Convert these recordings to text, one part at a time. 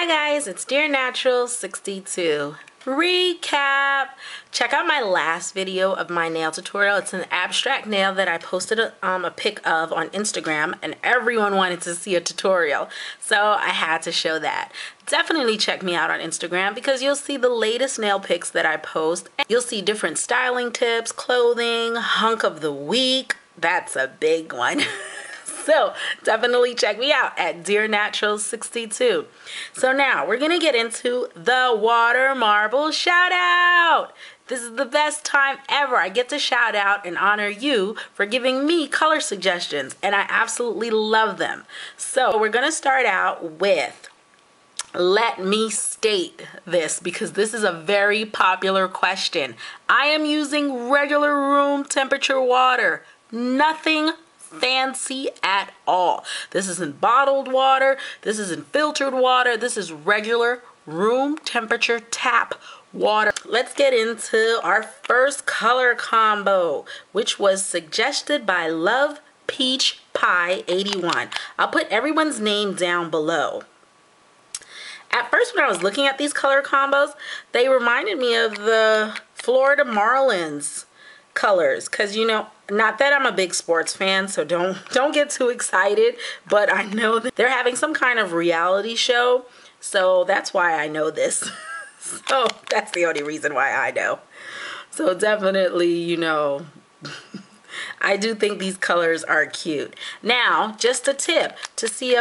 Hi guys, it's Dearnatural62. Recap! Check out my last video of my nail tutorial. It's an abstract nail that I posted a pic of on Instagram, and everyone wanted to see a tutorial, so I had to show that. Definitely check me out on Instagram because you'll see the latest nail pics that I post. You'll see different styling tips, clothing, hunk of the week. That's a big one. So definitely check me out at Dearnatural62. So now we're gonna get into the water marble shout out. This is the best time ever. I get to shout out and honor you for giving me color suggestions, and I absolutely love them. So we're gonna start out with, let me state this because this is a very popular question. I am using regular room temperature water, nothing fancy at all. This isn't bottled water, this isn't filtered water, this is regular room temperature tap water. Let's get into our first color combo, which was suggested by Love Peach Pie 81. I'll put everyone's name down below. At first, when I was looking at these color combos, they reminded me of the Florida Marlins colors, because you know, not that I'm a big sports fan, so don't get too excited, but I know that they're having some kind of reality show, so that's why I know this. So that's the only reason why I know. So definitely, you know, I do think these colors are cute. Now, just a tip, to see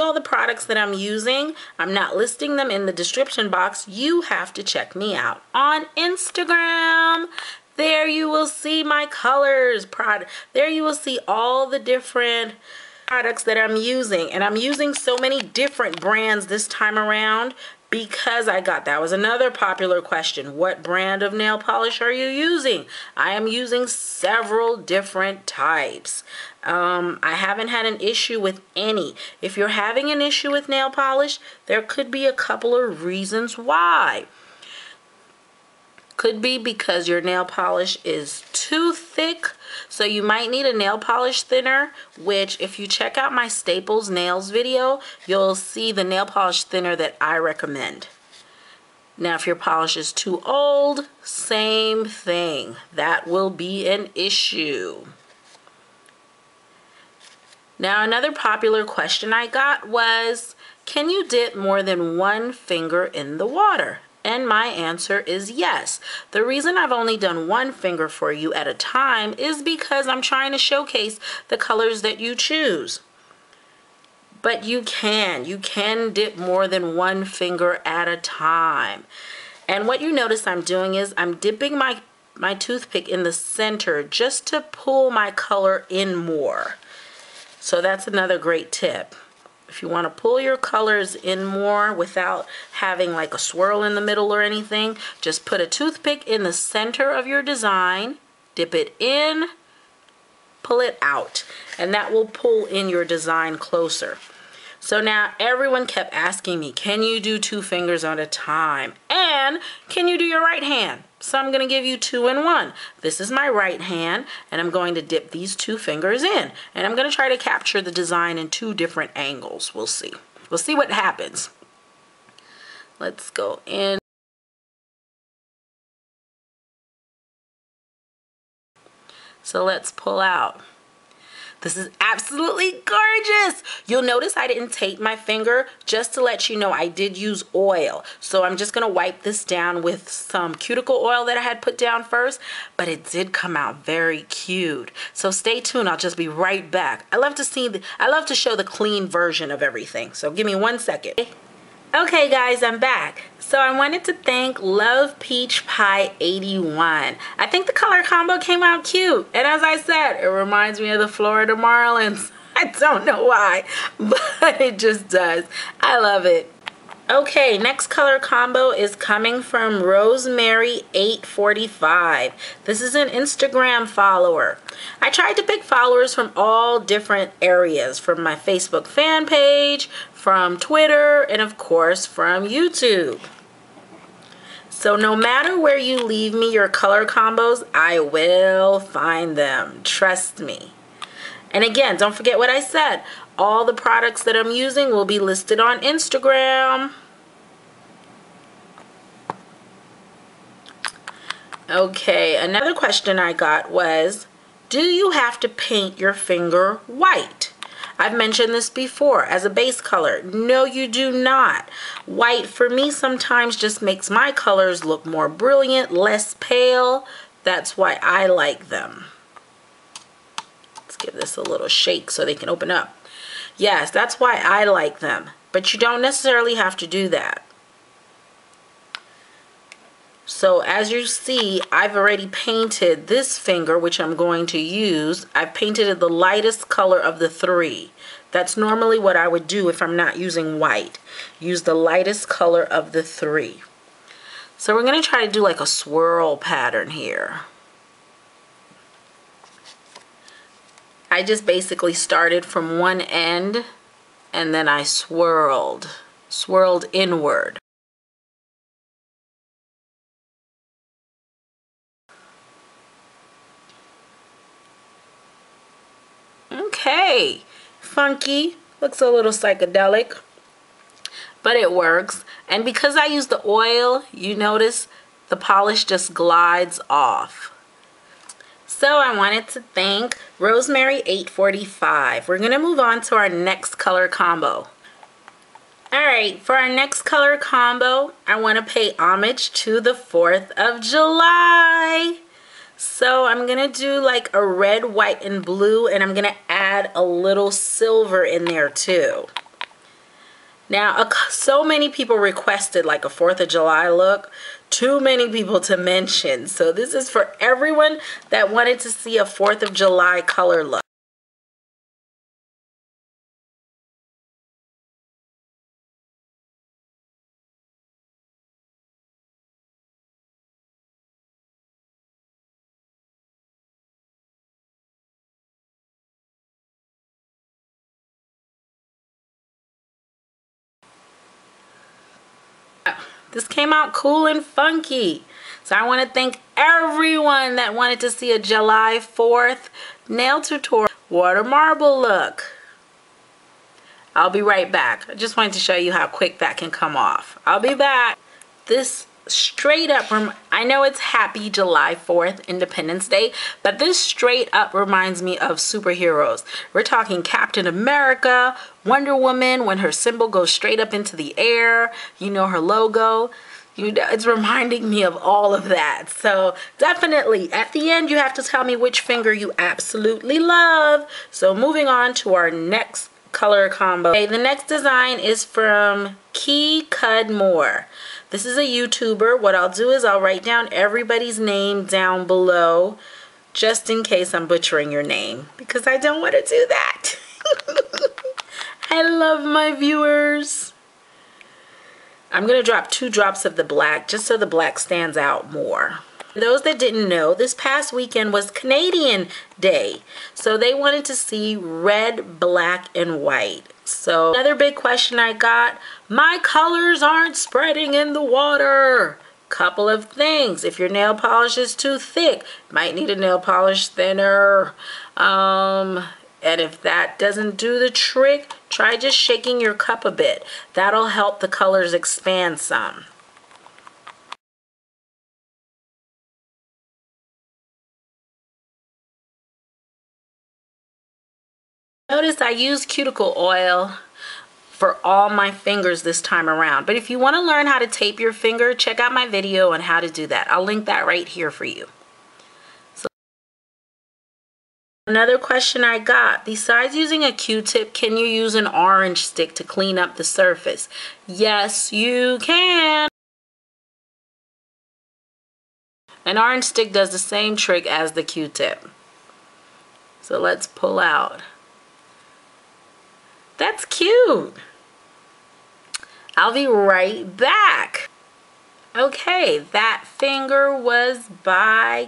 all the products that I'm using, I'm not listing them in the description box. You have to check me out on Instagram. There you will see my colors, there you will see all the different products that I'm using. And I'm using so many different brands this time around because that was another popular question. What brand of nail polish are you using? I am using several different types. I haven't had an issue with any. If you're having an issue with nail polish, there could be a couple of reasons why. Could be because your nail polish is too thick, so you might need a nail polish thinner, which if you check out my Staples Nails video, you'll see the nail polish thinner that I recommend. Now, if your polish is too old, same thing. That will be an issue. Now, another popular question I got was, can you dip more than one finger in the water? And my answer is yes. The reason I've only done one finger for you at a time is because I'm trying to showcase the colors that you choose. But you can dip more than one finger at a time. And what you notice I'm doing is I'm dipping my toothpick in the center just to pull my color in more. So that's another great tip. If you want to pull your colors in more without having like a swirl in the middle or anything, just put a toothpick in the center of your design, dip it in, pull it out, and that will pull in your design closer. So now everyone kept asking me, can you do two fingers at a time? And can you do your right hand? So I'm going to give you 2 in 1. This is my right hand, and I'm going to dip these 2 fingers in. And I'm going to try to capture the design in 2 different angles. We'll see. We'll see what happens. Let's go in. So let's pull out. This is absolutely gorgeous. You'll notice I didn't tape my finger, just to let you know I did use oil. So I'm just gonna wipe this down with some cuticle oil that I had put down first, but it did come out very cute. So stay tuned, I'll just be right back. I love to show the clean version of everything. So give me 1 second. Okay guys, I'm back. So I wanted to thank Love Peach Pie 81. I think the color combo came out cute. And as I said, it reminds me of the Florida Marlins. I don't know why, but it just does. I love it. Okay, next color combo is coming from Rosemary 845. This is an Instagram follower. I tried to pick followers from all different areas, from my Facebook fan page, from Twitter, and of course from YouTube. So no matter where you leave me your color combos, I will find them. Trust me. And again, don't forget what I said. All the products that I'm using will be listed on Instagram. Okay, another question I got was, do you have to paint your finger white? I've mentioned this before as a base color. No, you do not. White for me sometimes just makes my colors look more brilliant, less pale. That's why I like them. Let's give this a little shake so they can open up. Yes, that's why I like them, but you don't necessarily have to do that. So as you see, I've already painted this finger, which I'm going to use. I've painted it the lightest color of the three. That's normally what I would do if I'm not using white. Use the lightest color of the three. So we're going to try to do like a swirl pattern here. I just basically started from one end and then I swirled inward. Okay, funky, looks a little psychedelic, but it works. And because I use the oil, you notice the polish just glides off. So I wanted to thank Rosemary 845. We're gonna move on to our next color combo. All right, for our next color combo, I want to pay homage to the 4th of July. So I'm gonna do like a red, white, and blue, and I'm gonna add a little silver in there too. Now, so many people requested like a 4th of July look. Too many people to mention. So this is for everyone that wanted to see a 4th of July color look. This came out cool and funky. So I want to thank everyone that wanted to see a July 4th nail tutorial water marble look. I'll be right back. I just wanted to show you how quick that can come off. I'll be back. This straight up, I know it's happy July 4th, Independence Day, but this straight up reminds me of superheroes. We're talking Captain America, Wonder Woman, when her symbol goes straight up into the air, you know, her logo. It's reminding me of all of that. So definitely at the end you have to tell me which finger you absolutely love. So moving on to our next color combo. Okay, the next design is from Key Cudmore. This is a YouTuber. What I'll do is I'll write down everybody's name down below just in case I'm butchering your name, because I don't want to do that. I love my viewers. I'm going to drop 2 drops of the black just so the black stands out more. Those that didn't know, this past weekend was Canadian Day. So they wanted to see red, black, and white. So another big question I got, my colors aren't spreading in the water. Couple of things. If your nail polish is too thick, might need a nail polish thinner. And if that doesn't do the trick, try just shaking your cup a bit. That'll help the colors expand some. Notice I use cuticle oil for all my fingers this time around. But if you want to learn how to tape your finger, check out my video on how to do that. I'll link that right here for you. So another question I got, besides using a Q-tip, can you use an orange stick to clean up the surface? Yes, you can. An orange stick does the same trick as the Q-tip. So let's pull out. That's cute. I'll be right back. Okay, that finger was by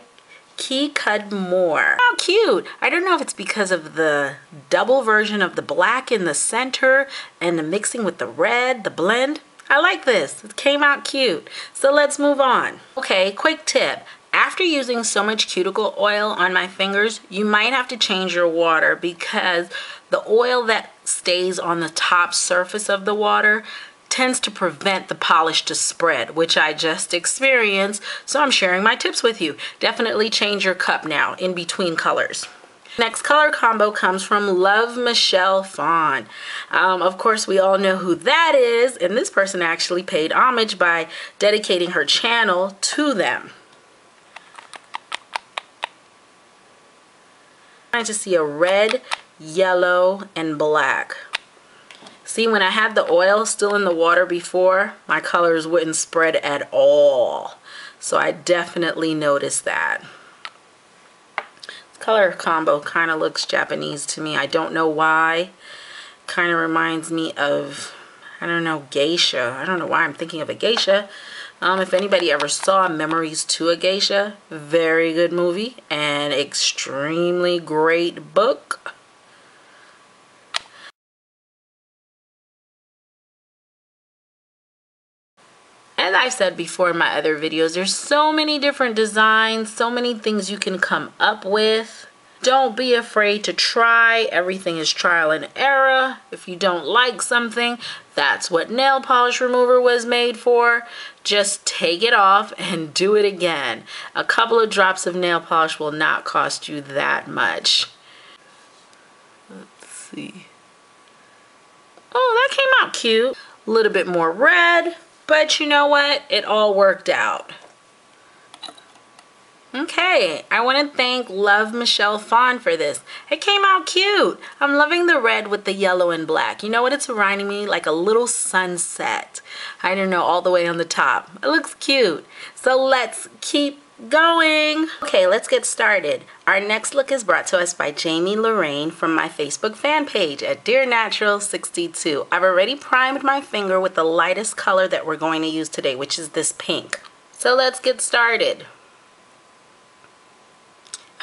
Key Cudmore. How cute. I don't know if it's because of the double version of the black in the center and the mixing with the red, the blend. I like this. It came out cute. So let's move on. Okay, quick tip. After using so much cuticle oil on my fingers, you might have to change your water because the oil that stays on the top surface of the water tends to prevent the polish to spread, which I just experienced, so I'm sharing my tips with you. Definitely change your cup now in between colors. Next color combo comes from Love Michelle Fawn. Of course, we all know who that is, and this person actually paid homage by dedicating her channel to them. I'm trying to see a red, yellow, and black. See, when I had the oil still in the water before, my colors wouldn't spread at all. So I definitely noticed that. Color combo kind of looks Japanese to me. I don't know why. Kind of reminds me of, I don't know, geisha. I don't know why I'm thinking of a geisha. If anybody ever saw Memories to a Geisha, very good movie and extremely great book. As I've said before in my other videos, there's so many different designs, so many things you can come up with. Don't be afraid to try. Everything is trial and error. If you don't like something, that's what nail polish remover was made for. Just take it off and do it again. A couple of drops of nail polish will not cost you that much. Let's see. Oh, that came out cute. A little bit more red, but you know what? It all worked out. Okay, I want to thank Love Michelle Fawn for this. It came out cute. I'm loving the red with the yellow and black. You know what it's reminding me? Like a little sunset. I don't know, all the way on the top. It looks cute. So let's keep going. Okay, let's get started. Our next look is brought to us by Jamie Lorraine from my Facebook fan page at Dearnatural62. I've already primed my finger with the lightest color that we're going to use today, which is this pink. So let's get started.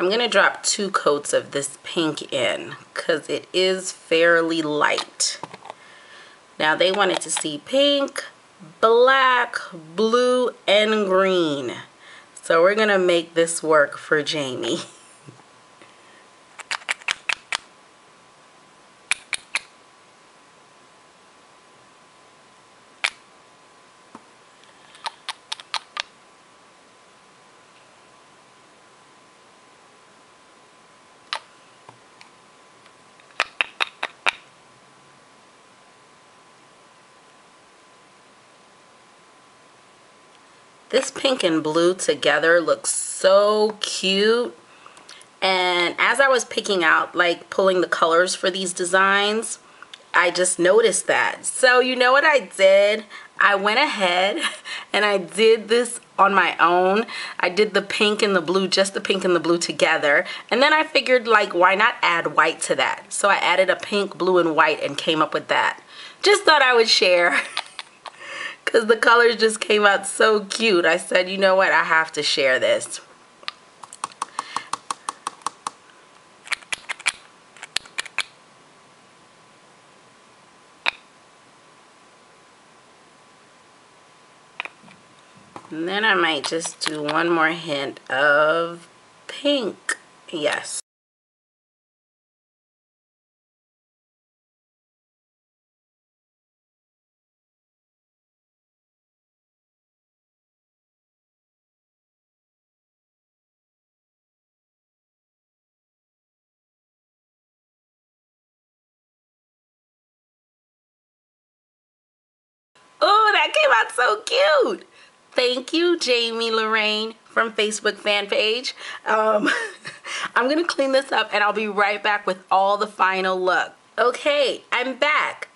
I'm going to drop 2 coats of this pink in because it is fairly light. Now they wanted to see pink, black, blue, and green. So we're going to make this work for Jamie. This pink and blue together looks so cute. And as I was picking out, like pulling the colors for these designs, I just noticed that. So you know what I did? I went ahead and I did this on my own. I did the pink and the blue, just the pink and the blue together. And then I figured, like, why not add white to that? So I added a pink, blue, and white and came up with that. Just thought I would share. Because the colors just came out so cute. I said, you know what, I have to share this. And then I might just do one more hint of pink. Yes. Oh, that came out so cute. Thank you, Jamie Lorraine from Facebook fan page. I'm going to clean this up and I'll be right back with all the final look. Okay, I'm back.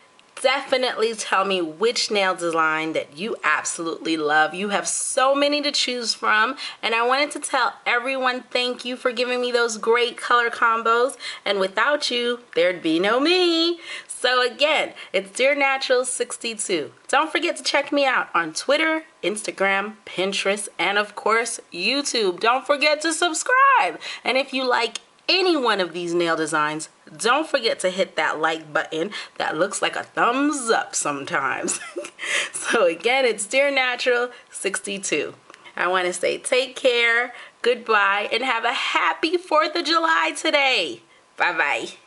Definitely tell me which nail design that you absolutely love. You have so many to choose from, and I wanted to tell everyone thank you for giving me those great color combos, and without you, there'd be no me. So again, it's Dearnatural62. Don't forget to check me out on Twitter, Instagram, Pinterest, and of course, YouTube. Don't forget to subscribe. And if you like any one of these nail designs, don't forget to hit that like button that looks like a thumbs up sometimes. So again, it's Dearnatural62. I want to say take care, goodbye, and have a happy 4th of July today. Bye-bye.